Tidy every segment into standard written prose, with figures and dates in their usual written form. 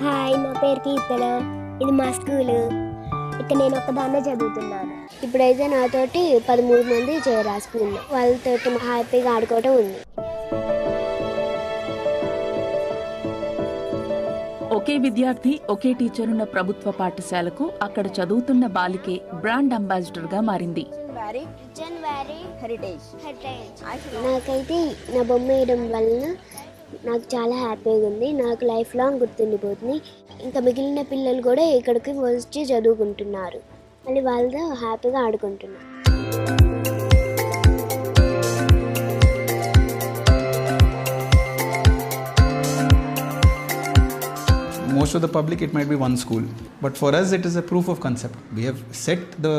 Hi, నా పేరు కీర్తన. ఇది మా స్కూలు. ఇక్కడ నేను ఒక్కదాన్నే చదువుతున్నాను. ఇప్పుడైతే నాతోటి 13 మంది చేరారు ఆ స్కూల్లో. వాళ్ళతోటి హ్యాపీగా ఆడుకోవటం ఉంది. ఒకే విద్యార్థి ఒకే టీచర్ ఉన్న ప్రభుత్వ పాఠశాలకు అక్కడ చదువుతున్న బాలికే బ్రాండ్ అంబాసిడర్ గా మారింది. నాకైతే నా బొమ్మ వేయడం వలన నాకు చాలా హ్యాపీగా ఉంది. నాకు లైఫ్ లాంగ్ గుర్తుండిపోతుంది. ఇంకా మిగిలిన పిల్లలు కూడా ఇక్కడికి వచ్చి చదువుకుంటున్నారు. మళ్ళీ వాళ్ళతో హ్యాపీగా ఆడుకుంటున్నారు. Most of the public, it might be one school. But for us, it is a proof of concept. We have set the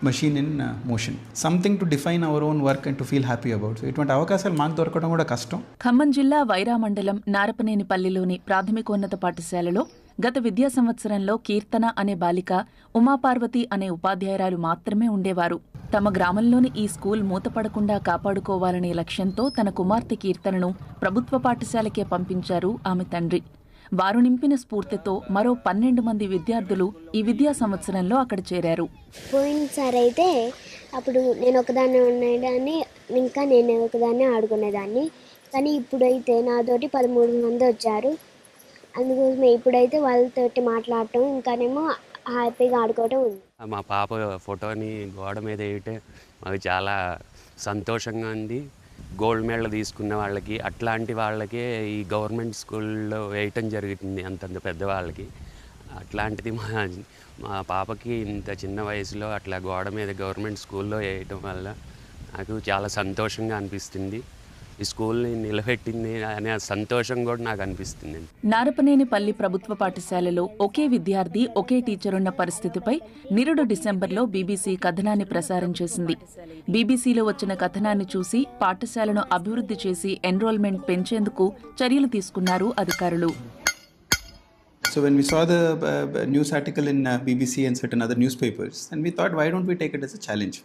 machine in motion. Something to define our own work and to feel happy about. So, ఇటువంటి అవకాశాలు మాకు దొరకడం కూడా కష్టం. ఖమ్మం జిల్లా వైరా మండలం నారపనేనిపల్లిలోని ప్రాథమికోన్నత పాఠశాలలో గత విద్యా సంవత్సరంలో కీర్తన అనే బాలిక, ఉమాపార్వతి అనే ఉపాధ్యాయురాలు మాత్రమే ఉండేవారు. తమ గ్రామంలోని ఈ స్కూల్ మూతపడకుండా కాపాడుకోవాలనే లక్ష్యంతో తన కుమార్తె కీర్తనను ప్రభుత్వ పాఠశాలకే పంపించారు ఆమె తండ్రి. వారు నింపిన స్ఫూర్తితో మరో 12 మంది విద్యార్థులు ఈ విద్యా సంవత్సరంలో అక్కడ చేరారు. పోయినసారి అయితే అప్పుడు నేను ఒకదాన్ని ఉండేదాన్ని, ఇంకా నేను ఒకదాన్ని ఆడుకునేదాన్ని. కానీ ఇప్పుడైతే నాతోటి 13 మంది వచ్చారు. అందుకోసమే ఇప్పుడైతే వాళ్ళతోటి మాట్లాడటం, ఇంకానేమో హ్యాపీగా ఆడుకోవటం ఉంది. మా పాప ఫోటోని గోడ మీద వేయటం మాకు చాలా సంతోషంగా ఉంది. గోల్డ్ మెడల్ తీసుకున్న వాళ్ళకి, అట్లాంటి వాళ్ళకే ఈ గవర్నమెంట్ స్కూల్లో వేయటం జరుగుతుంది. అంతంత పెద్దవాళ్ళకి అట్లాంటిది మా పాపకి ఇంత చిన్న వయసులో అట్లా గోడ మీద గవర్నమెంట్ స్కూల్లో వేయటం వల్ల నాకు చాలా సంతోషంగా అనిపిస్తుంది. ఈ స్కూల్ని నిలబెట్టింది అనే సంతోషం కూడా నాకు అనిపిస్తుంది. నారపనేనిపల్లి ప్రభుత్వ పాఠశాలలో ఒకే విద్యార్థి ఒకే టీచర్ ఉన్న పరిస్థితిపై నిరుడు డిసెంబర్లో బీబీసీ కథనాన్ని ప్రసారం చేసింది. బీబీసీలో వచ్చిన కథనాన్ని చూసి పాఠశాలను అభివృద్ధి చేసి ఎన్రోల్మెంట్ పెంచేందుకు చర్యలు తీసుకున్నారు అధికారులు. So when we saw the news article in BBC and certain other newspapers, and we thought, why don't we take it as a challenge?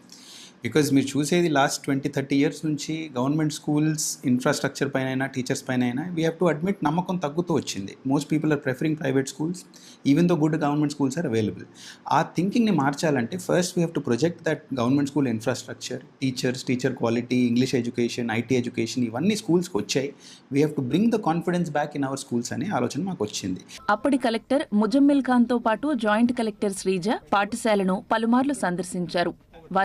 Because మీరు చూసేది లాస్ట్ 20-30 ఇయర్స్ నుంచి గవర్నమెంట్ స్కూల్స్ ఇన్ఫ్రాస్ట్రక్చర్ పైన అయినా, teachers పైన అయినా, we have to admit నమ్మకం తగ్గుతూ వచ్చింది. Most people are preferring private schools even though good government schools are available. ఆ థింకింగ్ని మార్చాలంటే first we have to project that government school infrastructure, teacher quality, English education, IT education, ఇవన్నీ స్కూల్స్కి వచ్చాయి. We have to bring the confidence back in our schools అనే ఆలోచన మాకు వచ్చింది. అప్పటి కలెక్టర్ ముజమ్మిల్ ఖాన్తో పాటు జాయింట్ కలెక్టర్ శ్రీజ పాఠశాలను పలుమార్లు సందర్శించారు.